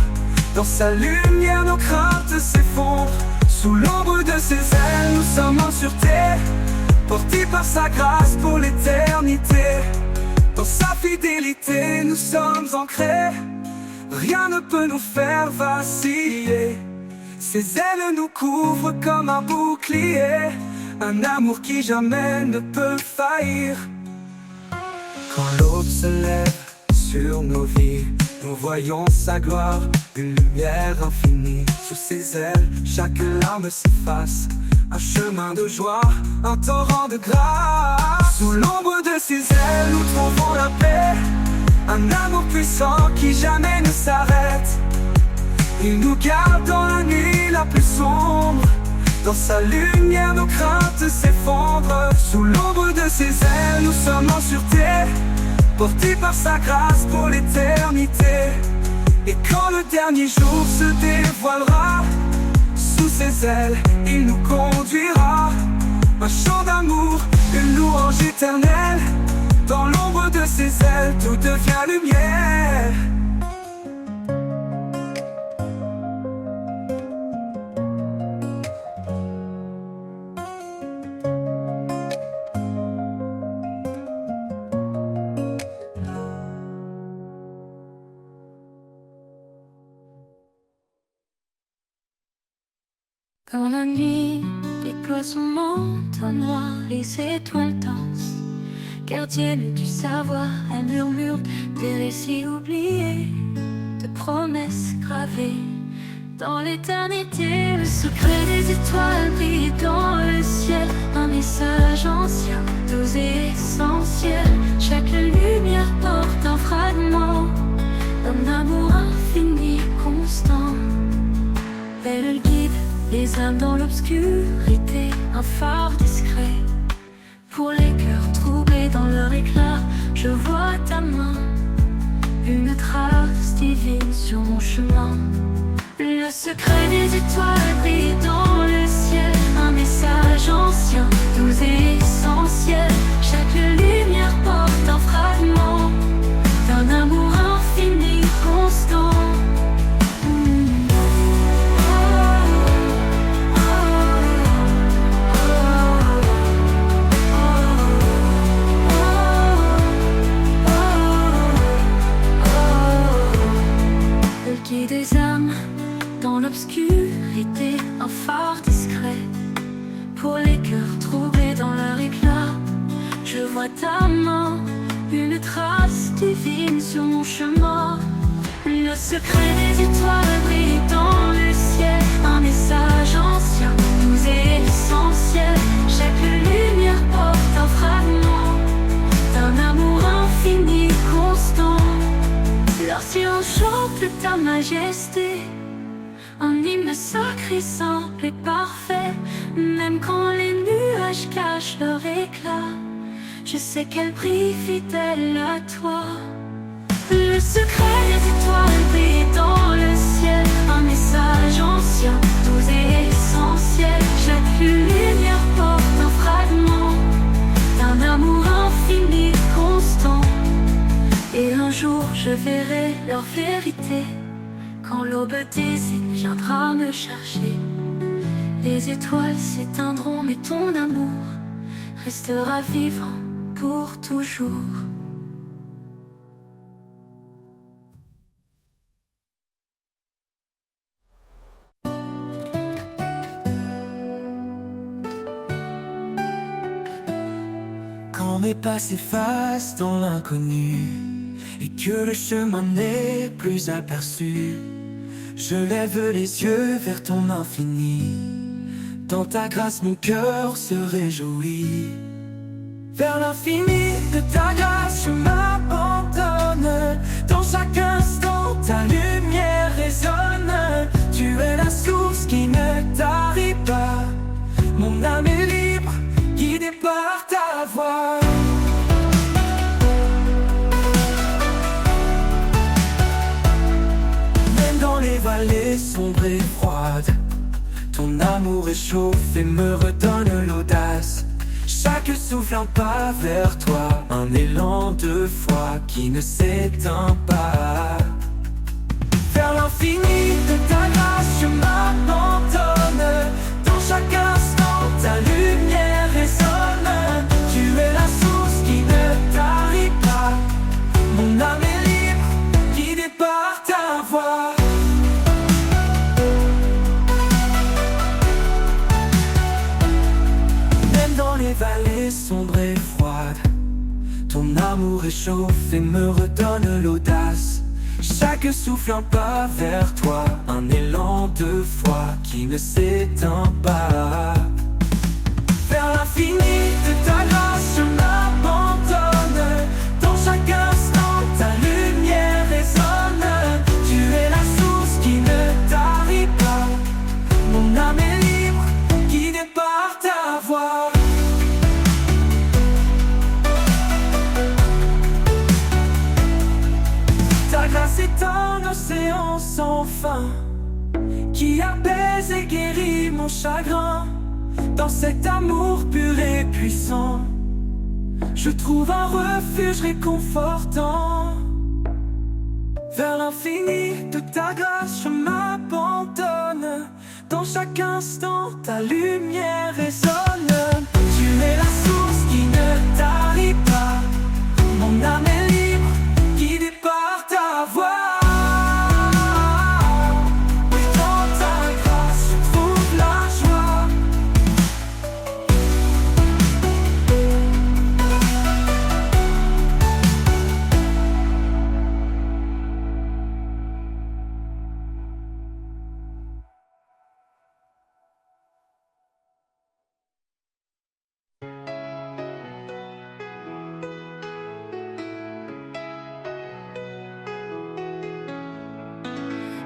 [SPEAKER 3] dans sa lumière nos craintes s'effondrent. Sous l'ombre de ses ailes nous sommes en sûreté, portés par sa grâce pour l'éternité. Dans sa fidélité nous sommes ancrés, rien ne peut nous faire vaciller. Ses ailes nous couvrent comme un bouclier, un amour qui jamais ne peut faillir. Quand l'aube se lève sur nos vies, nous voyons sa gloire, une lumière infinie. Sous ses ailes, chaque larme s'efface, un chemin de joie, un torrent de grâce. Sous l'ombre de ses ailes, nous trouvons la paix, un amour puissant qui jamais ne s'arrête. Il nous garde dans la nuit la plus sombre, dans sa lumière nos craintes s'effondrent. Sous l'ombre de ses ailes, nous sommes en sûreté, portés par sa grâce pour l'éternité. Et quand le dernier jour se dévoilera, sous ses ailes, il nous conduira. Un chant d'amour, une louange éternelle, dans l'ombre de ses ailes, tout devient lumière.
[SPEAKER 1] Quand la nuit déploie son manteau noir, les étoiles dansent, gardienne du savoir, elle murmure des récits oubliés, de promesses gravées dans l'éternité. Le secret des étoiles brille dans le ciel, un message ancien, doux et essentiel. Chaque lumière porte un fragment d'un amour infini, constant. Elle guide les âmes dans l'obscurité, un phare discret pour les cœurs troublés dans leur éclat. Je vois ta main, une trace divine sur mon chemin. Le secret des étoiles brille dans le ciel, un message ancien, doux et essentiel. Chaque lumière porte un fragment d'un amour infini, constant. Des âmes dans l'obscurité, un phare discret pour les cœurs troublés dans leur éclat. Je vois ta main, une trace divine sur mon chemin. Le secret des étoiles brille dans le ciel, un message ancien, doux et essentiel. Chaque lumière porte un fragment d'un amour infini, constant. Leur silence chante ta majesté, un hymne sacré, simple et parfait. Même quand les nuages cachent leur éclat, je sais qu'elle brille fidèle à toi. Le secret des étoiles brille dans le ciel, un message ancien, doux et essentiel. Chaque lumière porte un fragment d'un amour infini, constant. Et un jour je verrai leur vérité. l'aube d'été viendra me chercher. Les étoiles s'éteindront, mais ton amour restera vivant pour toujours.
[SPEAKER 3] Quand mes pas s'effacent dans l'inconnu et que le chemin n'est plus aperçu, je lève les yeux vers ton infini. Dans ta grâce mon cœur se réjouit. Vers l'infini de ta grâce je m'abandonne. Dans chaque instant ta lumière résonne. Tu es la source qui ne tarit pas. Mon âme est libre, guidée par ta voix. Même dans les vallées sombres et froides, ton amour réchauffe et me redonne l'audace. Chaque souffle un pas vers toi, un élan de foi qui ne s'éteint pas. Vers l'infini de ta grâce je m'abandonne. Dans chaque instant ta lumière résonne. Tu es la source qui ne tarit pas. Mon âme est libre, guidée par ta voix. Même dans les vallées sombres et froides, ton amour réchauffe et me redonne l'audace. Chaque souffle un pas vers toi, un élan de foi qui ne s'éteint pas. Vers l'infini de ta grâce je m'abandonne. Dans chaque instant ta lumière résonne. Tu es la source qui ne tarit pas. Mon âme est libre, guidée par ta voix. Ta grâce est un océan sans fin qui apaise et guérit mon chagrin. Dans cet amour pur et puissant, je trouve un refuge réconfortant. Vers l'infini de ta grâce je m'abandonne. Dans chaque instant ta lumière résonne. Tu es la source qui ne tarit pas. Mon âme est libre, guidée par ta voix. Dans ta grâce je trouve la joie.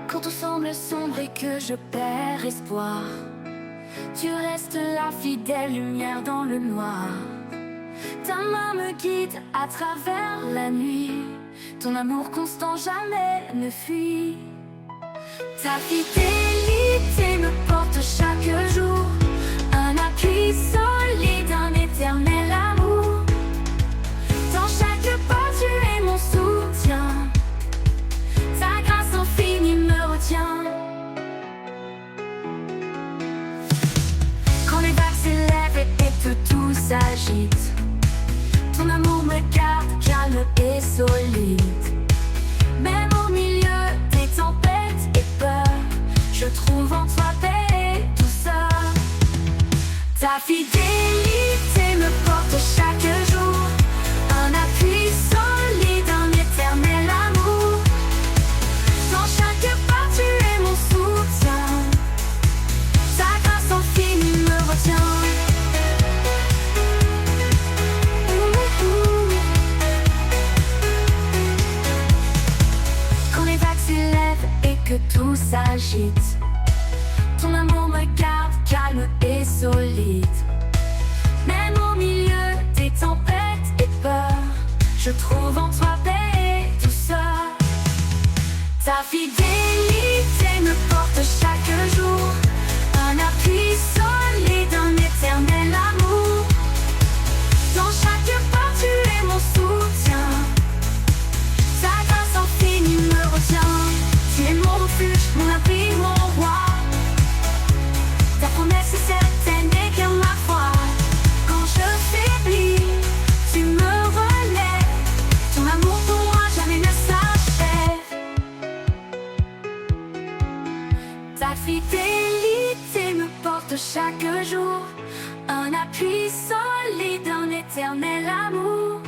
[SPEAKER 1] Quand tout semble sombre et que je perds espoir, tu restes la fidèle lumière dans le noir. Ta main me guide à travers la nuit. Ton amour constant jamais ne fuit. Ta fidélité me porte chaque jour. Un appui solide, un éternel amour. Dans chaque pas tu es mon soutien. Ta grâce infinie me retient. Quand les vagues s'élèvent et que tout s'agite, ton amour me garde calme et solide. Même au milieu des tempêtes et peurs, je trouve en toi paix et douceur. Ta fidélité me porte chaque jour. Un appui solide, un éternel amour. Dans chaque pas tu es mon soutien. Ta grâce infinie me retient. Quand les vagues s'élèvent et que tout s'agite, ton amour me garde calme et solide. Même au milieu des tempêtes et peurs, je trouve en toi paix et douceur. Ta fidélité me porte chaque jour. Un appui solide, un éternel amour. Dans chaque pas tu es mon soutien. Ta grâce infinie me retient. Tu es mon refuge, mon amour. Ta fidélité me porte chaque jour, un appui solide, un éternel amour.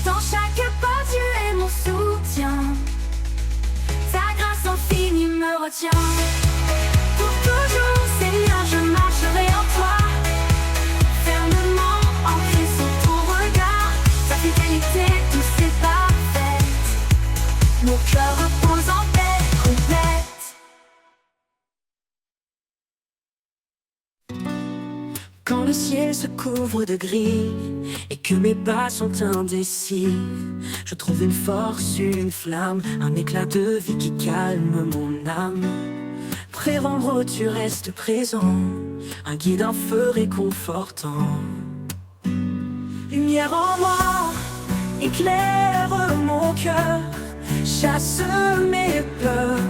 [SPEAKER 1] Dans chaque pas, Dieu est mon soutien. Ta grâce infinie me retient. Pour toujours, Seigneur, je marcherai en toi, fermement ancré sous ton regard. Ta fidélité douce et parfaite, mon cœur repose en paix complète.
[SPEAKER 3] Quand le ciel se couvre de gris et que mes pas sont indécis, je trouve une force, une flamme, un éclat de vie qui calme mon âme. Près en haut, tu restes présent, un guide, un feu réconfortant. Lumière en moi, éclaire mon cœur, chasse mes peurs,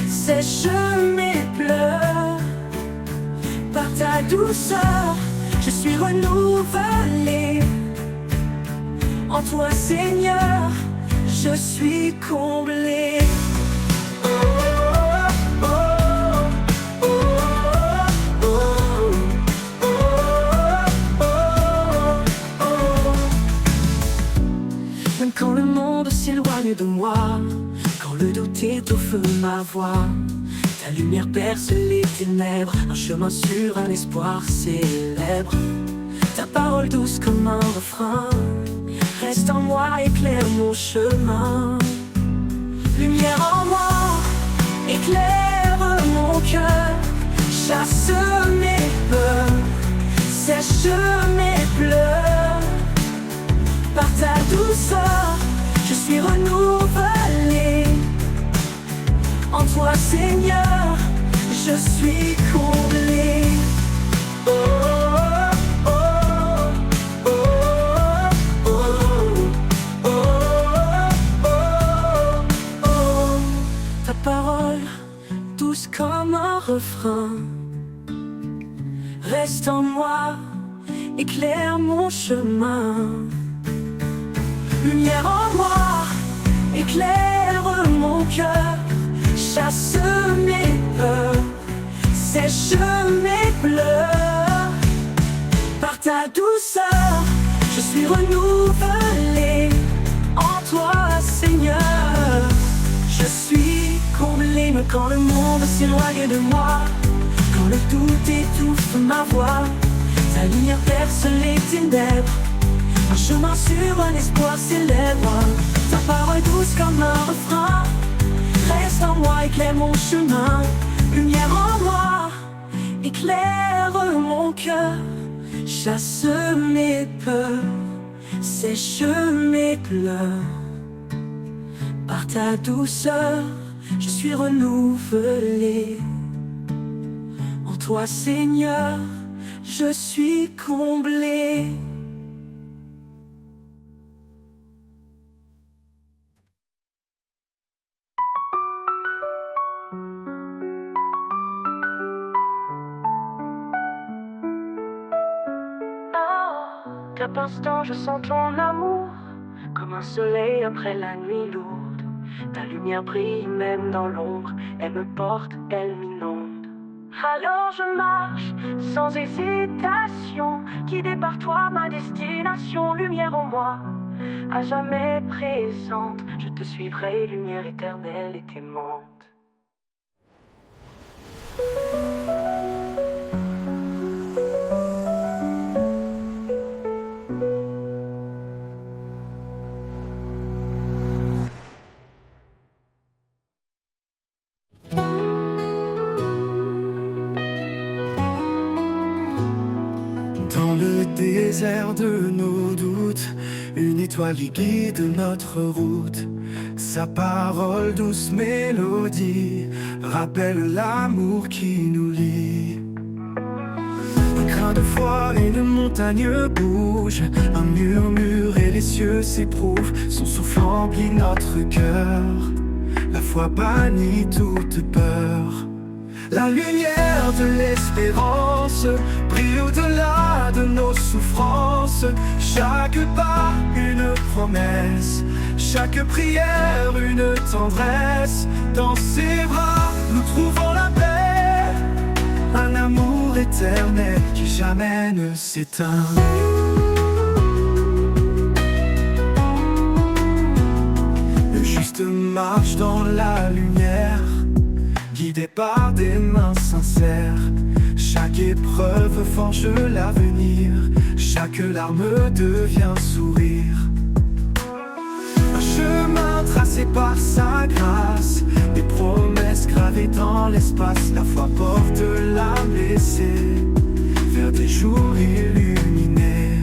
[SPEAKER 3] sèche mes pleurs. Par ta douceur, je suis renouvelé. En toi, Seigneur, je suis comblé. Oh, oh, oh, oh, oh, oh, oh, oh. Même quand le monde s'éloigne de moi, quand le doute étouffe ma voix, ta lumière perce les ténèbres, un chemin sûr, un espoir célèbre. Ta parole douce comme un refrain reste en moi, éclaire mon chemin. Lumière en moi, éclaire mon cœur, chasse mes peurs, sèche mes pleurs. Par ta douceur, je suis renouvelé. En toi, Seigneur, je suis comblé. Oh, oh, oh, oh, oh, oh, oh. Ta parole, douce comme un refrain, reste en moi, éclaire mon chemin. Lumière en moi, éclaire mon cœur, chasse mes peurs, sèche mes pleurs. Par ta douceur, je suis renouvelé. En toi, Seigneur, je suis comblé. Mais quand le monde s'éloigne de moi, quand le doute étouffe ma voix, ta lumière perce les ténèbres, un chemin sûr, un espoir célèbre. Ta parole douce comme un refrain reste en moi, éclaire mon chemin. Lumière en moi, éclaire mon cœur, chasse mes peurs, sèche mes pleurs. Par ta douceur, je suis renouvelé. En toi, Seigneur, je suis comblé. Chaque instant je sens ton amour, comme un soleil après la nuit lourde. Ta lumière brille même dans l'ombre, elle me porte, elle m'inonde. Alors je marche sans hésitation, guidé par toi ma destination. Lumière en moi, à jamais présente, je te suivrai, lumière éternelle et aimante.
[SPEAKER 2] Dans le désert de nos doutes, une étoile guide notre route. Sa parole, douce mélodie, rappelle l'amour qui nous lie. Un grain de foi, une montagne bouge, un murmure et les cieux s'éprouvent. Son souffle remplit notre cœur, la foi bannit toute peur. La lumière de l'espérance brille au-delà de nos souffrances. Chaque pas une promesse, chaque prière une tendresse. Dans ses bras nous trouvons la
[SPEAKER 3] jamais ne s'éteint. Le juste marche dans la lumière, guidé par des mains sincères. Chaque épreuve forge l'avenir, chaque larme devient sourire. Un chemin tracé par sa grâce, des promesses gravées dans l'espace. La foi porte l'âme blessée vers des jours illuminés.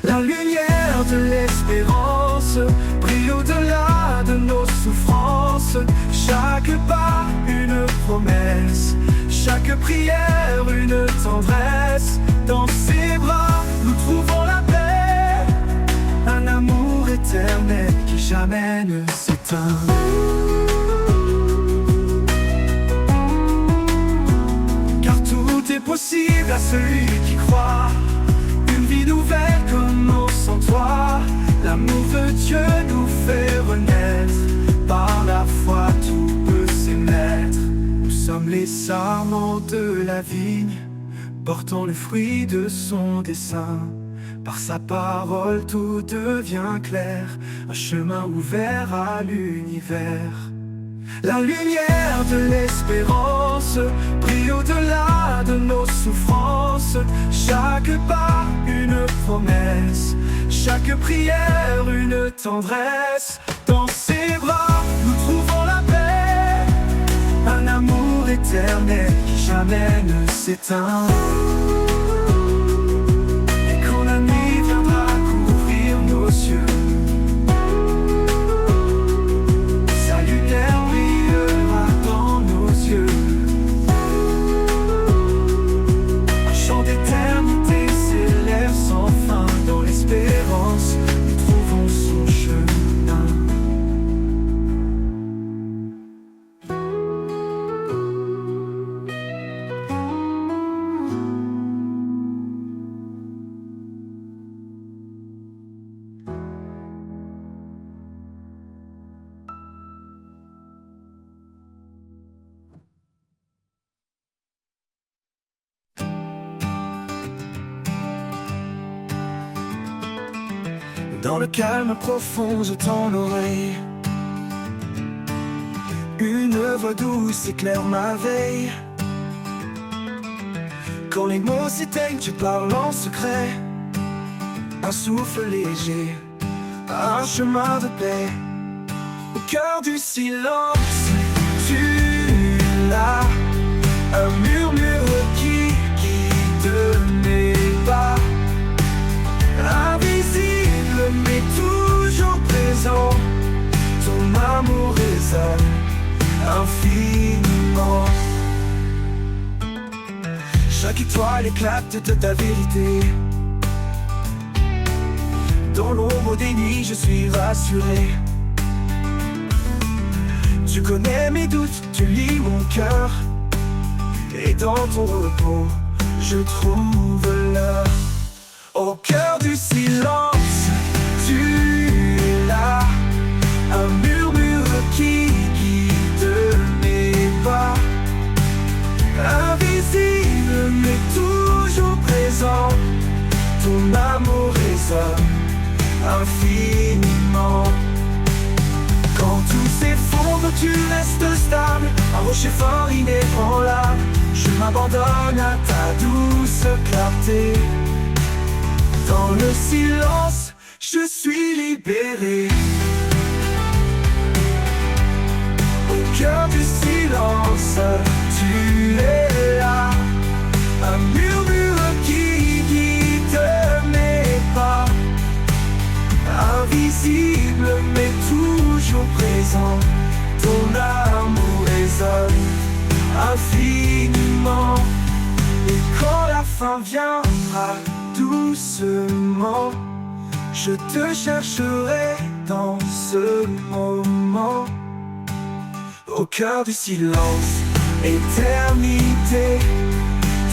[SPEAKER 3] La lumière de l'espérance brille au-delà de nos souffrances. Chaque pas une promesse, chaque prière une tendresse. Dans ses bras nous trouvons la paix, un amour éternel qui jamais ne s'éteint. Car tout est possible à celui qui croit, une vie nouvelle commence sans toi. L'amour de Dieu nous fait renaître, par la foi tout peut s'émettre. Nous sommes les sarments de la vigne, portant le fruit de son dessein. Par sa parole tout devient clair, un chemin ouvert à l'univers. La lumière de l'espérance brille au-delà de nos souffrances. Chaque pas une promesse, chaque prière une tendresse. Dans ses bras nous trouvons la paix, un amour éternel qui jamais ne s'éteint. Et quand la nuit viendra couvrir nos yeux, sa lumière brillera dans nos yeux. Un chant d'éternité s'élève sans fin. Dans l'espérance nous trouvons son chemin. Dans le calme profond, je tends l'oreille. Une voix douce éclaire ma veille. Quand les mots s'éteignent, tu parles en secret. Un souffle léger, un chemin de paix. Au cœur du silence, tu es là. Un murmure qui guide mes pas. Invisible mais toujours présent, ton amour résonne infiniment. Chaque étoile éclate de ta vérité. Dans l'ombre des nuits je suis rassuré. Tu connais mes doutes, tu lis mon cœur. Et dans ton repos je trouve l'heure. Au cœur du silence, tu es là. Un murmure qui guide mes pas. Invisible mais toujours présent, ton amour résonne infiniment. Quand tout s'effondre, tu restes stable. Un rocher fort inébranlable. Je m'abandonne à ta douce clarté. Dans le silence, je suis libéré. Au cœur du silence, tu es là. Un murmure qui guide mes pas. Invisible mais toujours présent, ton amour résonne infiniment. Et quand la fin viendra doucement, je te chercherai dans ce moment. Au cœur du silence, éternité,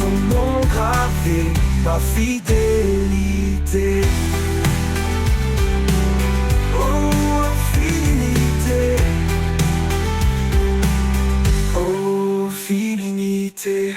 [SPEAKER 3] ton nom gravé, ma fidélité. Oh, infinité, oh, infinité.